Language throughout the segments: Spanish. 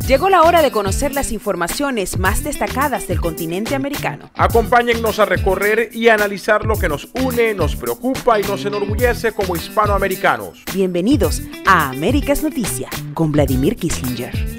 Llegó la hora de conocer las informaciones más destacadas del continente americano. Acompáñennos a recorrer y analizar lo que nos une, nos preocupa y nos enorgullece como hispanoamericanos. Bienvenidos a Américas Noticia con Vladimir Kissinger.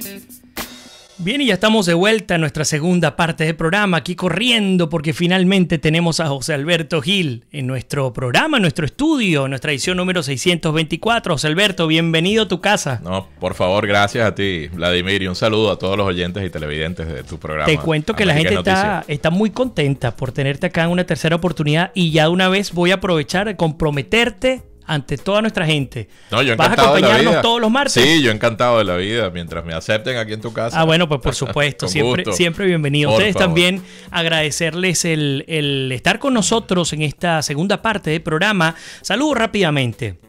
Bien, y ya estamos de vuelta en nuestra segunda parte del programa, aquí corriendo porque finalmente tenemos a José Alberto Gil en nuestro programa, en nuestro estudio, en nuestra edición número 624. José Alberto, bienvenido a tu casa. No, por favor, gracias a ti, Vladimir, y un saludo a todos los oyentes y televidentes de tu programa. Te cuento que América la gente está muy contenta por tenerte acá en una tercera oportunidad y ya de una vez voy a aprovechar de comprometerte ante toda nuestra gente. No, yo ¿Vas a encantado acompañarnos de la vida. todos los martes? Sí, yo encantado de la vida, mientras me acepten aquí en tu casa. Ah, bueno, pues por supuesto, siempre bienvenido. Por Ustedes favor. también agradecerles el estar con nosotros en esta segunda parte del programa. Saludos rápidamente.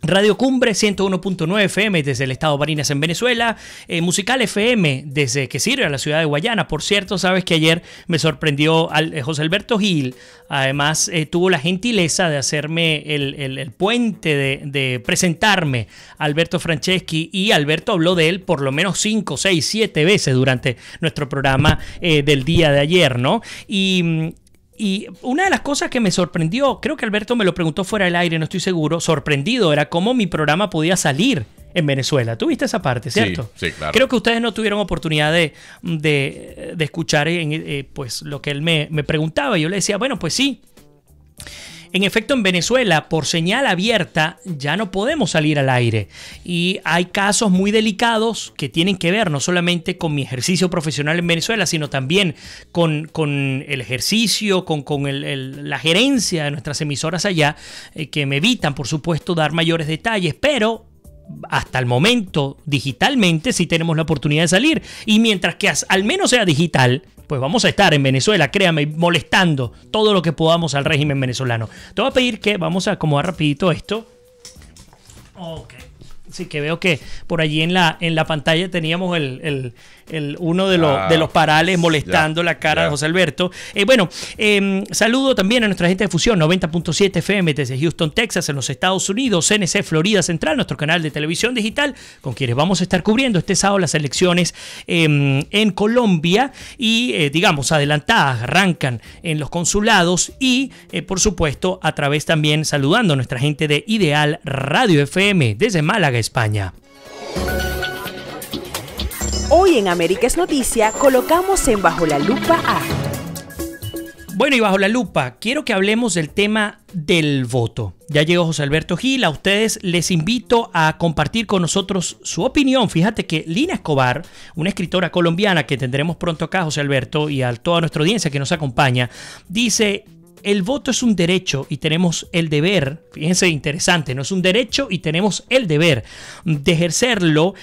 Radio Cumbre 101.9 FM desde el estado Barinas en Venezuela, Musical FM desde que sirve a la ciudad de Guayana. Por cierto, sabes que ayer me sorprendió José Alberto Gil, además tuvo la gentileza de hacerme el puente de presentarme a Alberto Franceschi, y Alberto habló de él por lo menos 5, 6, 7 veces durante nuestro programa del día de ayer, ¿no? Y una de las cosas que me sorprendió, creo que Alberto me lo preguntó fuera del aire, no estoy seguro, sorprendido, era cómo mi programa podía salir en Venezuela. ¿Tú viste esa parte, cierto? Sí, claro. Creo que ustedes no tuvieron oportunidad de escuchar pues lo que él me preguntaba. Yo le decía, bueno, pues sí. En efecto, en Venezuela, por señal abierta, ya no podemos salir al aire. Y hay casos muy delicados que tienen que ver no solamente con mi ejercicio profesional en Venezuela, sino también con el ejercicio, con la gerencia de nuestras emisoras allá, que me evitan, por supuesto, dar mayores detalles, pero hasta el momento, digitalmente, sí tenemos la oportunidad de salir. Y mientras que al menos sea digital, pues vamos a estar en Venezuela, créame, molestando todo lo que podamos al régimen venezolano. Te voy a pedir que vamos a acomodar rapidito esto. Ok. Sí, que veo que por allí en la pantalla teníamos uno de los parales molestando la cara de José Alberto. Saludo también a nuestra gente de Fusión 90.7 FM desde Houston, Texas, en los Estados Unidos, CNC Florida Central, nuestro canal de televisión digital, con quienes vamos a estar cubriendo este sábado las elecciones en Colombia y, adelantadas, arrancan en los consulados y, por supuesto, a través también saludando a nuestra gente de Ideal Radio FM desde Málaga, España. Hoy en Américas Noticia colocamos en Bajo la Lupa a... Bueno, y bajo la lupa, quiero que hablemos del tema del voto. Ya llegó José Alberto Gil, a ustedes les invito a compartir con nosotros su opinión. Fíjate que Lina Escobar, una escritora colombiana que tendremos pronto acá, José Alberto, y a toda nuestra audiencia que nos acompaña, dice: el voto es un derecho y tenemos el deber, fíjense, interesante, no es un derecho y tenemos el deber de ejercerlo.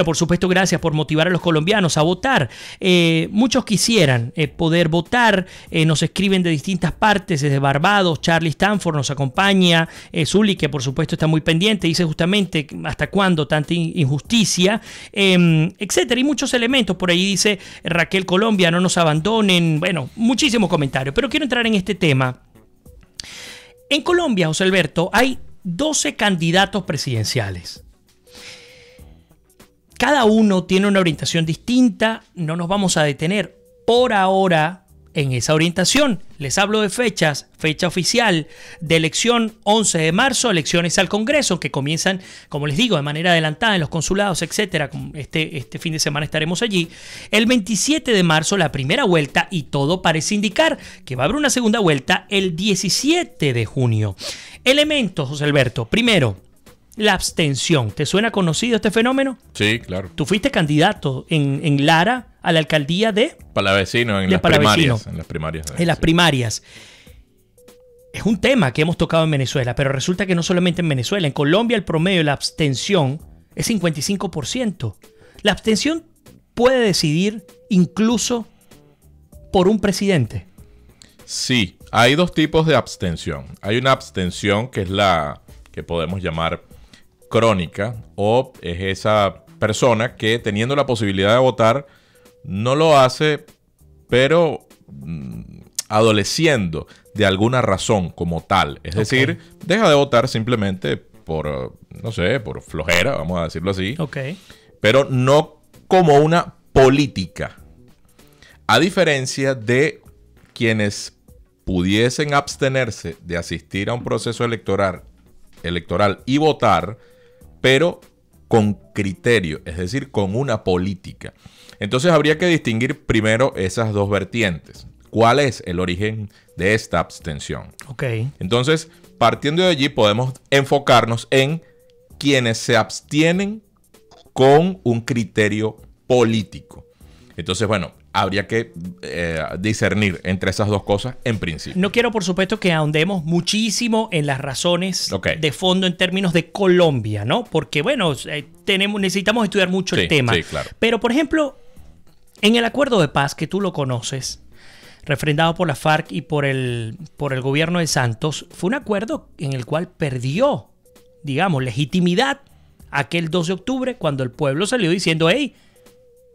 Por supuesto, gracias por motivar a los colombianos a votar. Muchos quisieran poder votar, nos escriben de distintas partes, desde Barbados, Charlie Stanford nos acompaña, Zully, que por supuesto está muy pendiente, dice justamente hasta cuándo tanta injusticia, etcétera, y muchos elementos. Por ahí dice Raquel Colombia, no nos abandonen, bueno, muchísimos comentarios, pero quiero entrar en este tema. En Colombia, José Alberto, hay 12 candidatos presidenciales. Cada uno tiene una orientación distinta, no nos vamos a detener por ahora en esa orientación. Les hablo de fechas. Fecha oficial de elección 11 de marzo, elecciones al Congreso que comienzan, como les digo, de manera adelantada en los consulados, etcétera. Este fin de semana estaremos allí. El 27 de marzo la primera vuelta y todo parece indicar que va a haber una segunda vuelta el 17 de junio. Elementos, José Alberto. Primero, la abstención. ¿Te suena conocido este fenómeno? Sí, claro. Tú fuiste candidato en Lara a la alcaldía de Palavecino, en las primarias. En las primarias. Es un tema que hemos tocado en Venezuela, pero resulta que no solamente en Venezuela. En Colombia el promedio de la abstención es 55%. La abstención puede decidir incluso por un presidente. Sí, hay dos tipos de abstención. Hay una abstención que es la que podemos llamar crónica, o es esa persona que, teniendo la posibilidad de votar, no lo hace, pero adoleciendo de alguna razón como tal. Es decir, deja de votar simplemente por, no sé, por flojera, vamos a decirlo así. Okay. Pero no como una política. A diferencia de quienes pudiesen abstenerse de asistir a un proceso electoral y votar, pero con criterio, es decir, con una política. Entonces habría que distinguir primero esas dos vertientes. ¿Cuál es el origen de esta abstención? Ok. Entonces, partiendo de allí, podemos enfocarnos en quienes se abstienen con un criterio político. Entonces, bueno, habría que discernir entre esas dos cosas en principio. No quiero, por supuesto, que ahondemos muchísimo en las razones de fondo en términos de Colombia, ¿no? Porque, bueno, necesitamos estudiar mucho el tema. Sí, claro. Pero, por ejemplo, en el acuerdo de paz, que tú lo conoces, refrendado por la FARC y por el gobierno de Santos, fue un acuerdo en el cual perdió, digamos, legitimidad aquel 2 de octubre cuando el pueblo salió diciendo, hey,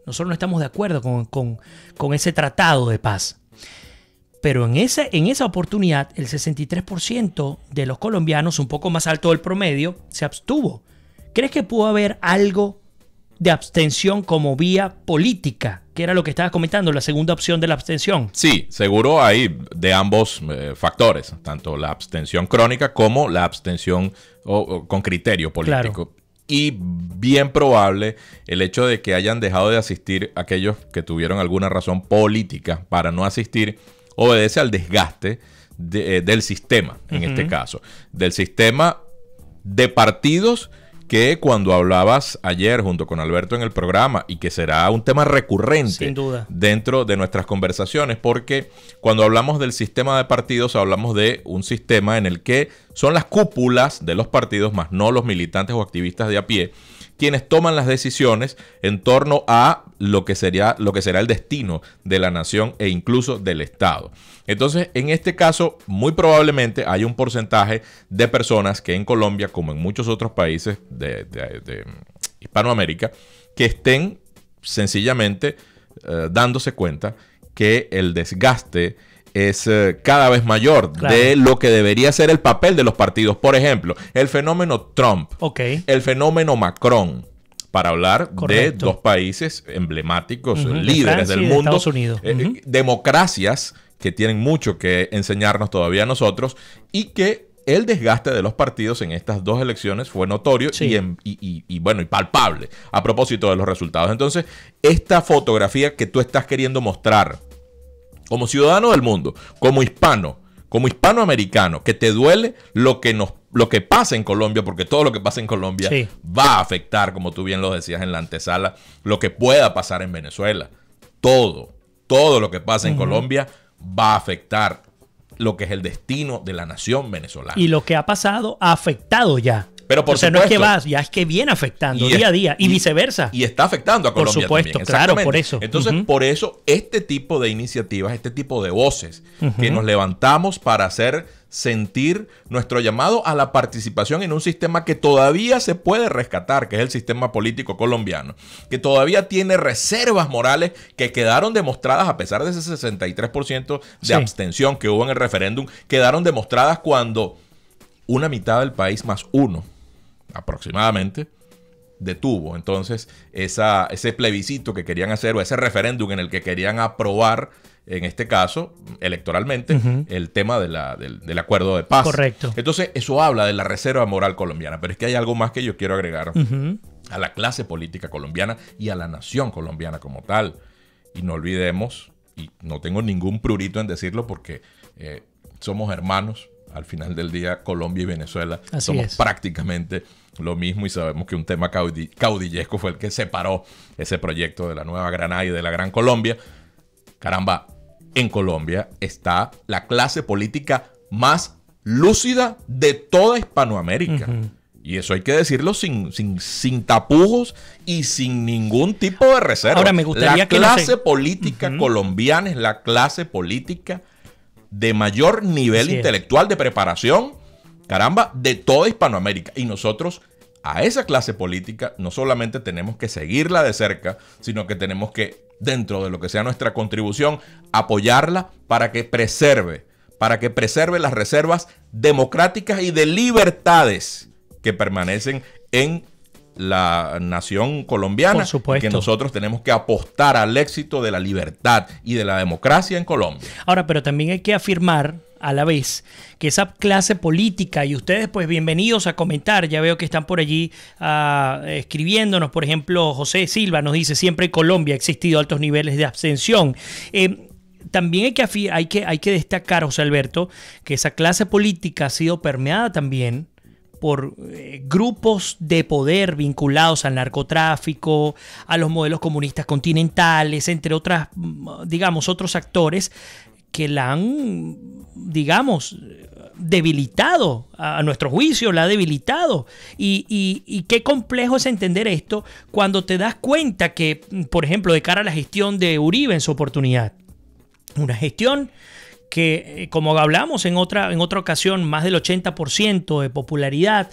nosotros no estamos de acuerdo con ese tratado de paz. Pero en esa oportunidad, el 63% de los colombianos, un poco más alto del promedio, se abstuvo. ¿Crees que pudo haber algo de abstención como vía política, que era lo que estabas comentando, la segunda opción de la abstención? Sí, seguro hay de ambos factores, tanto la abstención crónica como la abstención con criterio político. Claro. Y bien probable el hecho de que hayan dejado de asistir aquellos que tuvieron alguna razón política para no asistir obedece al desgaste del sistema, en este caso, del sistema de partidos que cuando hablabas ayer junto con Alberto en el programa y que será un tema recurrente sin duda dentro de nuestras conversaciones, porque cuando hablamos del sistema de partidos hablamos de un sistema en el que son las cúpulas de los partidos, más no los militantes o activistas de a pie, quienes toman las decisiones en torno a lo que será el destino de la nación e incluso del Estado. Entonces, en este caso, muy probablemente hay un porcentaje de personas que en Colombia, como en muchos otros países de Hispanoamérica, que estén sencillamente dándose cuenta que el desgaste es cada vez mayor de lo que debería ser el papel de los partidos. Por ejemplo, el fenómeno Trump, el fenómeno Macron, para hablar de dos países emblemáticos, líderes del mundo, Estados Unidos. Democracias que tienen mucho que enseñarnos todavía a nosotros y que el desgaste de los partidos en estas dos elecciones fue notorio y palpable a propósito de los resultados. Entonces, esta fotografía que tú estás queriendo mostrar como ciudadano del mundo, como hispano, como hispanoamericano, que te duele lo que pasa en Colombia, porque todo lo que pasa en Colombia va a afectar, como tú bien lo decías en la antesala, lo que pueda pasar en Venezuela. Todo lo que pasa en Colombia va a afectar lo que es el destino de la nación venezolana. Y lo que ha pasado ha afectado ya. Pero por supuesto, no es que va, ya es que viene afectando día a día y viceversa. Y está afectando a Colombia por supuesto, también. Claro, por eso. Entonces, por eso, este tipo de iniciativas, este tipo de voces que nos levantamos para hacer sentir nuestro llamado a la participación en un sistema que todavía se puede rescatar, que es el sistema político colombiano, que todavía tiene reservas morales que quedaron demostradas a pesar de ese 63% de abstención que hubo en el referéndum, quedaron demostradas cuando una mitad del país más uno aproximadamente detuvo entonces ese plebiscito que querían hacer o ese referéndum en el que querían aprobar, en este caso, electoralmente, el tema del acuerdo de paz. Correcto. Entonces, eso habla de la reserva moral colombiana, pero es que hay algo más que yo quiero agregar a la clase política colombiana y a la nación colombiana como tal. Y no olvidemos, y no tengo ningún prurito en decirlo porque somos hermanos. Al final del día, Colombia y Venezuela somos prácticamente lo mismo y sabemos que un tema caudillesco fue el que separó ese proyecto de la Nueva Granada y de la Gran Colombia. Caramba, en Colombia está la clase política más lúcida de toda Hispanoamérica. Y eso hay que decirlo sin tapujos y sin ningún tipo de reserva. Ahora, me gustaría la clase política colombiana es la clase política de mayor nivel intelectual de preparación, caramba, de toda Hispanoamérica. Y nosotros a esa clase política no solamente tenemos que seguirla de cerca, sino que tenemos que, dentro de lo que sea nuestra contribución, apoyarla para que preserve las reservas democráticas y de libertades que permanecen en la nación colombiana. Por supuesto. Que nosotros tenemos que apostar al éxito de la libertad y de la democracia en Colombia. Ahora, pero también hay que afirmar a la vez que esa clase política, y ustedes pues bienvenidos a comentar, ya veo que están por allí escribiéndonos, por ejemplo, José Silva nos dice, siempre en Colombia ha existido altos niveles de abstención. También hay que destacar, José Alberto, que esa clase política ha sido permeada también por grupos de poder vinculados al narcotráfico, a los modelos comunistas continentales, entre otras, digamos, otros actores que la han, digamos, debilitado, a nuestro juicio la ha debilitado. Y qué complejo es entender esto cuando te das cuenta que, por ejemplo, de cara a la gestión de Uribe en su oportunidad, una gestión que, como hablamos en otra ocasión, más del 80% de popularidad,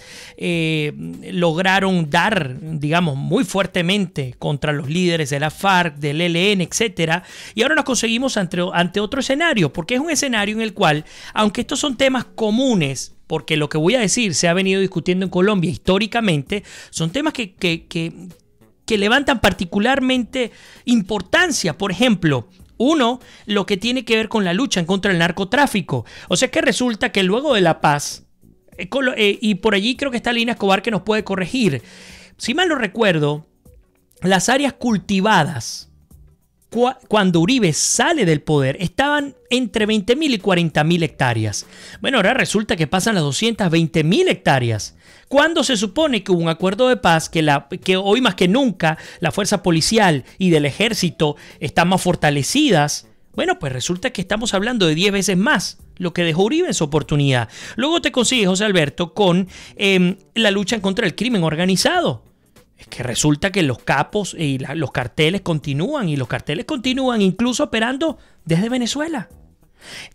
lograron dar, digamos, muy fuertemente contra los líderes de la FARC, del ELN, etc. Y ahora nos conseguimos ante otro escenario, porque es un escenario en el cual, aunque estos son temas comunes, porque lo que voy a decir se ha venido discutiendo en Colombia históricamente, son temas que levantan particularmente importancia. Por ejemplo, uno, lo que tiene que ver con la lucha en contra del narcotráfico. O sea que resulta que luego de la paz, y por allí creo que está Lina Escobar que nos puede corregir, si mal no recuerdo, las áreas cultivadas cuando Uribe sale del poder estaban entre 20.000 y 40.000 hectáreas. Bueno, ahora resulta que pasan las 220.000 hectáreas. Cuando se supone que hubo un acuerdo de paz, que hoy más que nunca la fuerza policial y del ejército están más fortalecidas, bueno, pues resulta que estamos hablando de 10 veces más lo que dejó Uribe en su oportunidad. Luego te consigues, José Alberto, con la lucha en contra del crimen organizado. Es que resulta que los capos y los carteles continúan, y los carteles continúan incluso operando desde Venezuela.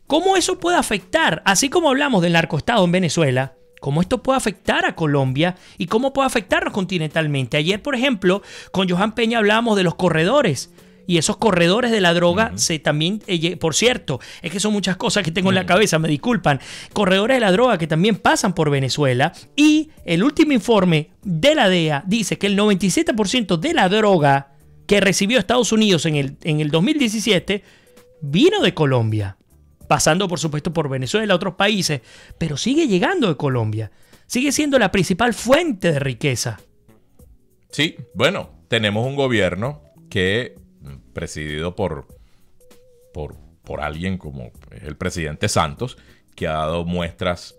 ¿Cómo eso puede afectar? Así como hablamos del narcoestado en Venezuela, ¿cómo esto puede afectar a Colombia y cómo puede afectarnos continentalmente? Ayer, por ejemplo, con Johan Peña hablábamos de los corredores. Y esos corredores de la droga también, por cierto, es que son muchas cosas que tengo en la cabeza, me disculpan. Corredores de la droga que también pasan por Venezuela. Y el último informe de la DEA dice que el 97% de la droga que recibió Estados Unidos en el 2017 vino de Colombia. Pasando, por supuesto, por Venezuela, otros países. Pero sigue llegando de Colombia. Sigue siendo la principal fuente de riqueza. Sí, bueno, tenemos un gobierno que, presidido por alguien como el presidente Santos, que ha dado muestras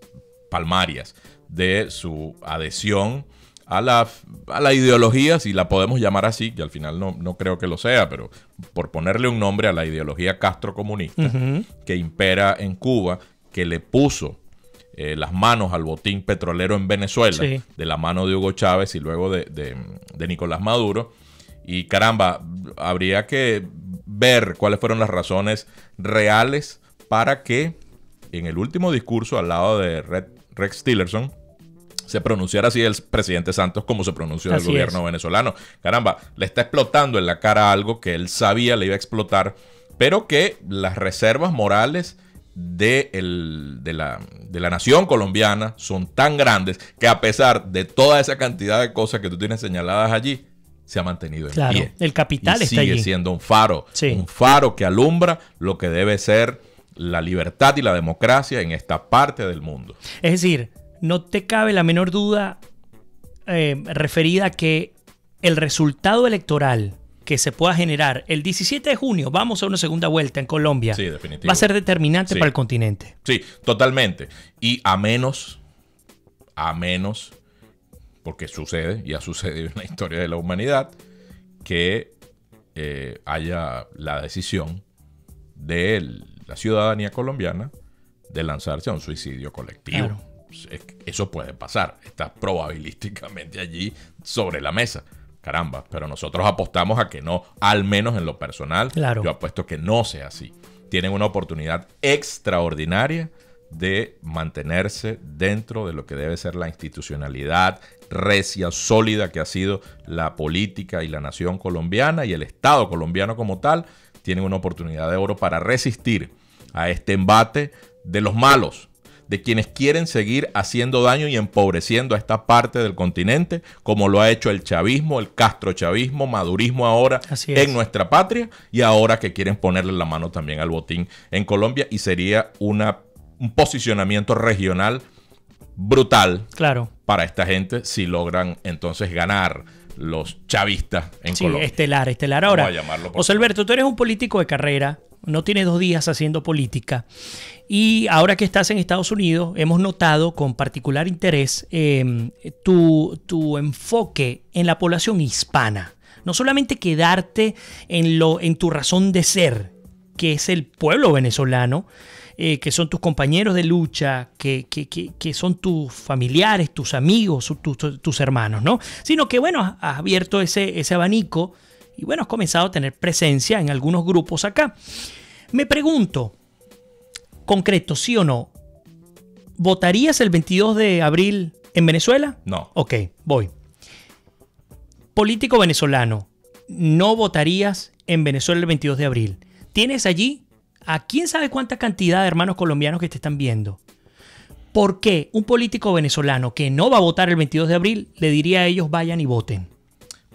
palmarias de su adhesión a la ideología, si la podemos llamar así, que al final no creo que lo sea, pero por ponerle un nombre a la ideología castrocomunista que impera en Cuba, que le puso las manos al botín petrolero en Venezuela, de la mano de Hugo Chávez y luego de Nicolás Maduro. Y caramba, habría que ver cuáles fueron las razones reales para que en el último discurso al lado de Rex Tillerson se pronunciara así el presidente Santos como se pronunció del gobierno venezolano. Caramba, le está explotando en la cara algo que él sabía le iba a explotar, pero que las reservas morales de la nación colombiana son tan grandes que a pesar de toda esa cantidad de cosas que tú tienes señaladas allí, se ha mantenido en pie. El capital está allí. Sigue siendo un faro que alumbra lo que debe ser la libertad y la democracia en esta parte del mundo. Es decir, no te cabe la menor duda referida a que el resultado electoral que se pueda generar el 17 de junio, vamos a una segunda vuelta en Colombia, va a ser determinante para el continente. Sí, totalmente. Y a menos, porque sucede y ha sucedido en la historia de la humanidad, que haya la decisión de la ciudadanía colombiana de lanzarse a un suicidio colectivo. Claro. Eso puede pasar, está probabilísticamente allí sobre la mesa. Caramba, pero nosotros apostamos a que no, al menos en lo personal. Claro. Yo apuesto que no sea así. Tienen una oportunidad extraordinaria de mantenerse dentro de lo que debe ser la institucionalidad recia, sólida que ha sido la política y la nación colombiana, y el Estado colombiano como tal. Tienen una oportunidad de oro para resistir a este embate de los malos, de quienes quieren seguir haciendo daño y empobreciendo a esta parte del continente, como lo ha hecho el chavismo, el castrochavismo, madurismo ahora en nuestra patria, y ahora que quieren ponerle la mano también al botín en Colombia, y sería un posicionamiento regional brutal para esta gente si logran entonces ganar los chavistas en Colombia. Estelar. Ahora, José Alberto, tú eres un político de carrera, no tienes 2 días haciendo política, y ahora que estás en Estados Unidos, hemos notado con particular interés tu enfoque en la población hispana. No solamente quedarte en tu razón de ser, que es el pueblo venezolano, que son tus compañeros de lucha, que son tus familiares, tus amigos, tus hermanos, ¿no? Sino que, bueno, has abierto ese abanico y, bueno, has comenzado a tener presencia en algunos grupos acá. Me pregunto, concreto, ¿sí o no? ¿Votarías el 22 de abril en Venezuela? No. Ok, voy. Político venezolano, ¿no votarías en Venezuela el 22 de abril? ¿Tienes allí a quién sabe cuánta cantidad de hermanos colombianos que te están viendo? ¿Por qué un político venezolano que no va a votar el 22 de abril le diría a ellos vayan y voten?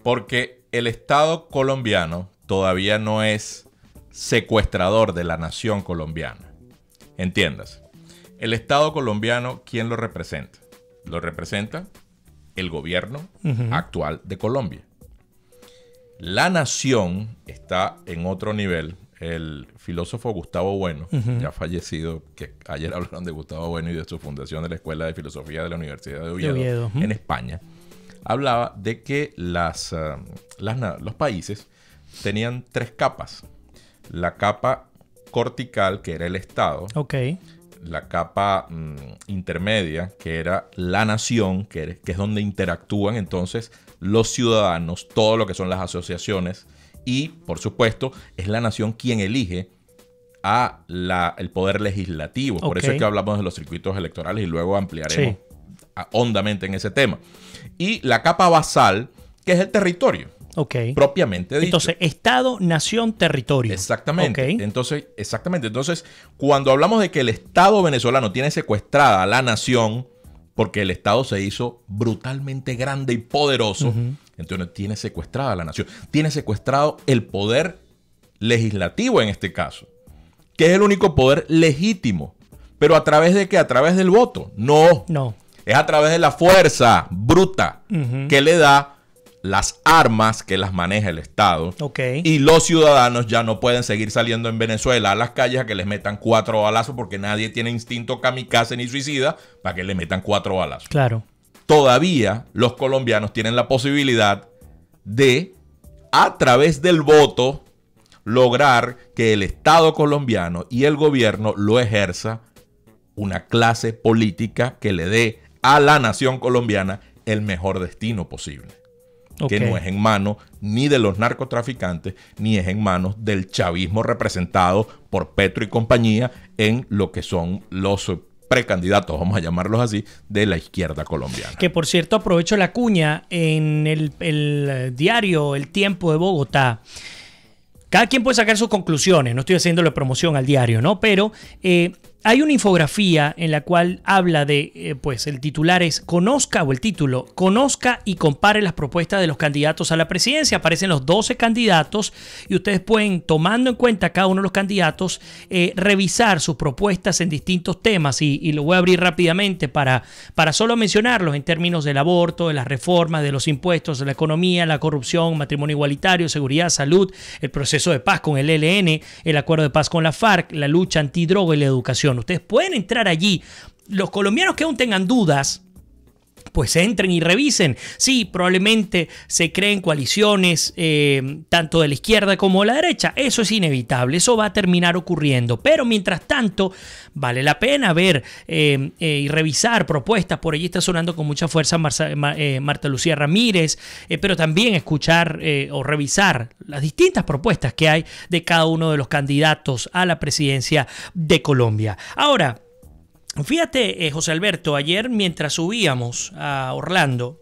Porque el Estado colombiano todavía no es secuestrador de la nación colombiana. Entiendas. El Estado colombiano, ¿quién lo representa? Lo representa el gobierno actual de Colombia. La nación está en otro nivel. El filósofo Gustavo Bueno, ya fallecido, que ayer hablaron de Gustavo Bueno y de su fundación de la Escuela de Filosofía de la Universidad de Oviedo. En España, hablaba de que los países tenían 3 capas. La capa cortical, que era el Estado. La capa intermedia, que era la nación, que es donde interactúan entonces los ciudadanos, todo lo que son las asociaciones. Y, por supuesto, es la nación quien elige el poder legislativo. Por eso es que hablamos de los circuitos electorales y luego ampliaremos hondamente en ese tema. Y la capa basal, que es el territorio. Propiamente dicho. Entonces, Estado, nación, territorio. Exactamente. Entonces, cuando hablamos de que el Estado venezolano tiene secuestrada a la nación, porque el Estado se hizo brutalmente grande y poderoso, entonces tiene secuestrada a la nación. Tiene secuestrado el poder legislativo en este caso, que es el único poder legítimo. ¿Pero a través de qué? ¿A través del voto? No. Es a través de la fuerza bruta que le da las armas, que las maneja el Estado. Y los ciudadanos ya no pueden seguir saliendo en Venezuela a las calles a que les metan 4 balazos, porque nadie tiene instinto kamikaze ni suicida para que le metan 4 balazos. Todavía los colombianos tienen la posibilidad de, a través del voto, lograr que el Estado colombiano y el gobierno lo ejerza una clase política que le dé a la nación colombiana el mejor destino posible. Que no es en manos ni de los narcotraficantes, ni es en manos del chavismo representado por Petro y compañía en lo que son los precandidatos, vamos a llamarlos así, de la izquierda colombiana. Que, por cierto, aprovecho la cuña en el diario El Tiempo de Bogotá. Cada quien puede sacar sus conclusiones, no estoy haciéndole promoción al diario, ¿no? Pero hay una infografía en la cual habla de, pues el titular es conozca y compare las propuestas de los candidatos a la presidencia. Aparecen los 12 candidatos y ustedes pueden, tomando en cuenta cada uno de los candidatos, revisar sus propuestas en distintos temas y lo voy a abrir rápidamente para solo mencionarlos en términos del aborto, de las reformas, de los impuestos, de la economía, la corrupción, matrimonio igualitario, seguridad, salud, el proceso de paz con el ELN, el acuerdo de paz con la FARC, la lucha antidroga y la educación. Ustedes pueden entrar allí. Los colombianos que aún tengan dudas, pues entren y revisen. Sí, probablemente se creen coaliciones tanto de la izquierda como de la derecha. Eso es inevitable, eso va a terminar ocurriendo. Pero mientras tanto, vale la pena ver y revisar propuestas. Por allí está sonando con mucha fuerza Marta Lucía Ramírez, pero también escuchar o revisar las distintas propuestas que hay de cada uno de los candidatos a la presidencia de Colombia. Ahora, fíjate, José Alberto, ayer mientras subíamos a Orlando,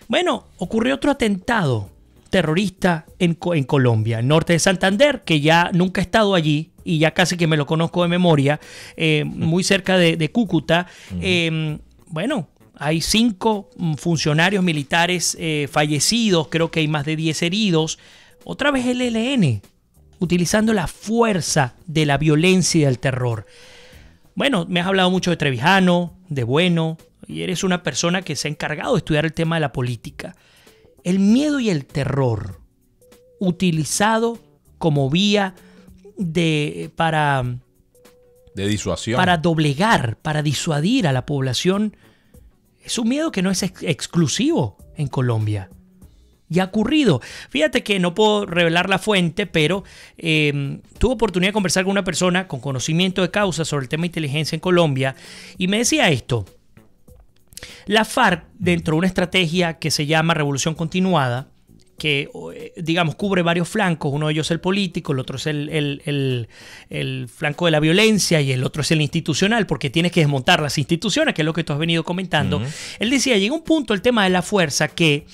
bueno, ocurrió otro atentado terrorista en Colombia, el norte de Santander, que ya nunca he estado allí, y ya casi que me lo conozco de memoria, muy cerca de Cúcuta. Bueno, hay 5 funcionarios militares fallecidos, creo que hay más de 10 heridos. Otra vez el ELN, utilizando la fuerza de la violencia y del terror. Bueno, me has hablado mucho de Trevijano, de Bueno, y eres una persona que se ha encargado de estudiar el tema de la política. El miedo y el terror utilizado como vía para disuasión, para doblegar, para disuadir a la población, es un miedo que no es exclusivo en Colombia. Ya ha ocurrido. Fíjate que no puedo revelar la fuente, pero tuve oportunidad de conversar con una persona con conocimiento de causa sobre el tema de inteligencia en Colombia y me decía esto. La FARC, dentro de una estrategia que se llama Revolución Continuada, que digamos cubre varios flancos, uno de ellos es el político, el otro es el flanco de la violencia y el otro es el institucional, porque tienes que desmontar las instituciones, que es lo que tú has venido comentando. Él decía, llega un punto el tema de la fuerza que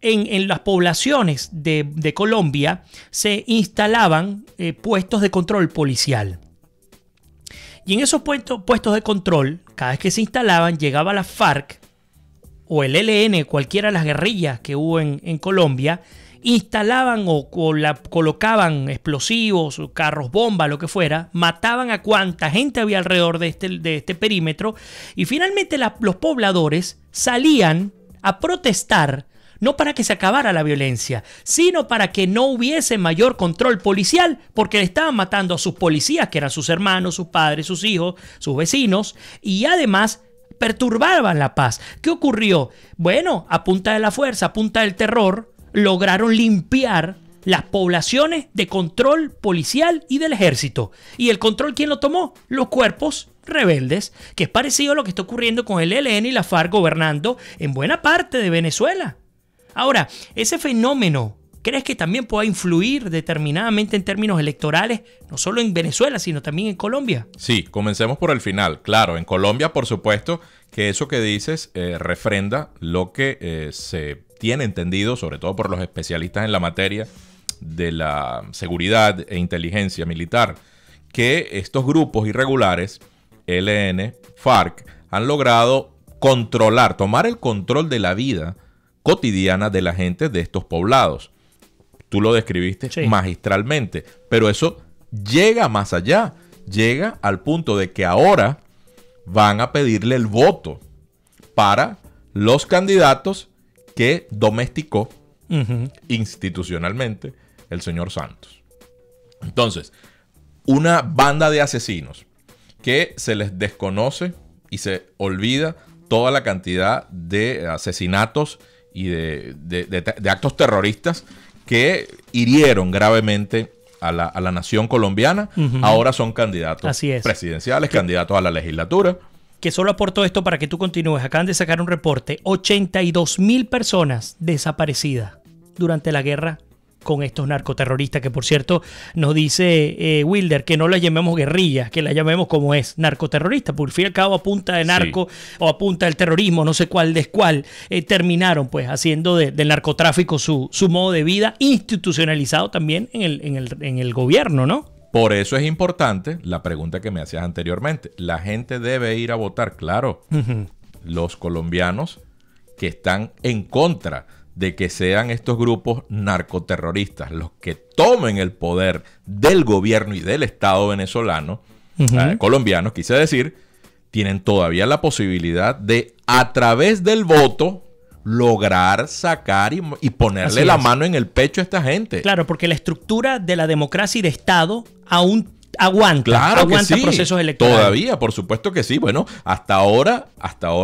en las poblaciones de Colombia se instalaban puestos de control policial. Y en esos puestos de control, cada vez que se instalaban, llegaba la FARC o el ELN, cualquiera de las guerrillas que hubo en Colombia, instalaban o colocaban explosivos, carros bomba, lo que fuera, mataban a cuanta gente había alrededor de este perímetro y finalmente los pobladores salían a protestar, no para que se acabara la violencia, sino para que no hubiese mayor control policial, porque le estaban matando a sus policías, que eran sus hermanos, sus padres, sus hijos, sus vecinos, y además perturbaban la paz. ¿Qué ocurrió? Bueno, a punta de la fuerza, a punta del terror, lograron limpiar las poblaciones de control policial y del ejército. ¿Y el control quién lo tomó? Los cuerpos rebeldes, que es parecido a lo que está ocurriendo con el ELN y la FARC gobernando en buena parte de Venezuela. Ahora, ese fenómeno, ¿crees que también pueda influir determinadamente en términos electorales, no solo en Venezuela, sino también en Colombia? Sí, comencemos por el final. Claro, en Colombia, por supuesto, que eso que dices refrenda lo que se tiene entendido, sobre todo por los especialistas en la materia de la seguridad e inteligencia militar, que estos grupos irregulares, ELN, FARC, han logrado tomar el control de la vida cotidiana de la gente de estos poblados. Tú lo describiste magistralmente, pero eso llega más allá, llega al punto de que ahora van a pedirle el voto para los candidatos que domesticó institucionalmente el señor Santos. Entonces, una banda de asesinos que se les desconoce y se olvida toda la cantidad de asesinatos y de actos terroristas que hirieron gravemente a la nación colombiana, ahora son candidatos presidenciales, candidatos a la legislatura. Que solo aporto esto para que tú continúes. Acaban de sacar un reporte. 82.000 personas desaparecidas durante la guerra con estos narcoterroristas, que por cierto nos dice Wilder que no las llamemos guerrillas, que las llamemos como es, narcoterroristas, por fin y al cabo a punta de narco o a punta del terrorismo, no sé cuál de cuál, terminaron pues haciendo del narcotráfico su modo de vida, institucionalizado también en el gobierno, ¿no? Por eso es importante la pregunta que me hacías anteriormente. La gente debe ir a votar, claro. Los colombianos que están en contra de que sean estos grupos narcoterroristas los que tomen el poder del gobierno y del Estado venezolano, colombianos, quise decir, tienen todavía la posibilidad de, a través del voto, lograr sacar y ponerle la mano en el pecho a esta gente. Claro, porque la estructura de la democracia y de Estado aún aguanta procesos electorales. Todavía, por supuesto que sí. Bueno, hasta ahora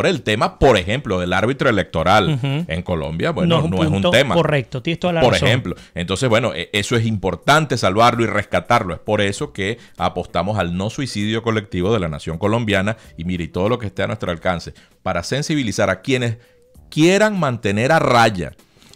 el tema, por ejemplo, del árbitro electoral en Colombia, bueno, no es un tema. Correcto, tienes toda la razón. Por ejemplo. Entonces, bueno, eso es importante salvarlo y rescatarlo. Es por eso que apostamos al no suicidio colectivo de la nación colombiana y mire, todo lo que esté a nuestro alcance para sensibilizar a quienes quieran mantener a raya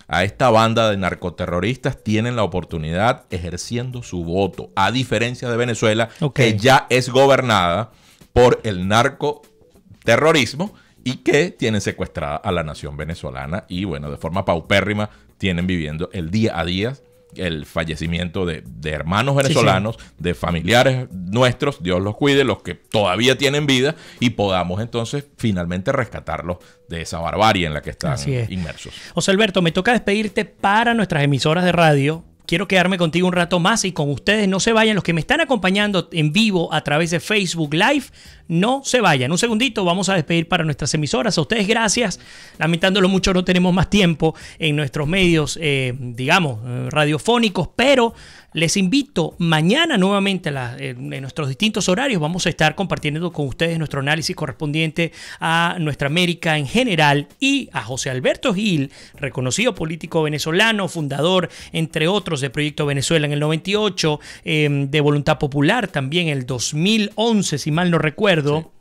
a esta banda de narcoterroristas, tienen la oportunidad ejerciendo su voto, a diferencia de Venezuela, que ya es gobernada por el narcoterrorismo y que tienen secuestrada a la nación venezolana y, bueno, de forma paupérrima tienen viviendo el día a día el fallecimiento de hermanos venezolanos, de familiares nuestros, Dios los cuide, los que todavía tienen vida, y podamos entonces finalmente rescatarlos de esa barbarie en la que están inmersos. José Alberto, me toca despedirte para nuestras emisoras de radio. Quiero quedarme contigo un rato más y con ustedes. No se vayan. Los que me están acompañando en vivo a través de Facebook Live, no se vayan. Un segundito, vamos a despedir para nuestras emisoras. A ustedes gracias. Lamentándolo mucho, no tenemos más tiempo en nuestros medios, radiofónicos, pero les invito mañana nuevamente en nuestros distintos horarios. Vamos a estar compartiendo con ustedes nuestro análisis correspondiente a nuestra América en general y a José Alberto Gil, reconocido político venezolano, fundador, entre otros, de Proyecto Venezuela en el 98, de Voluntad Popular también en el 2011, si mal no recuerdo.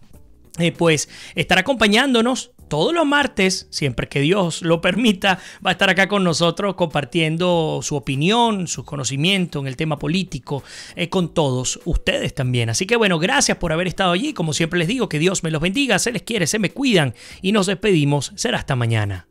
Pues estará acompañándonos todos los martes, siempre que Dios lo permita, va a estar acá con nosotros compartiendo su opinión, su conocimiento en el tema político, con todos ustedes también. Así que bueno, gracias por haber estado allí. Como siempre les digo, que Dios me los bendiga, se les quiere, se me cuidan y nos despedimos. Será hasta mañana.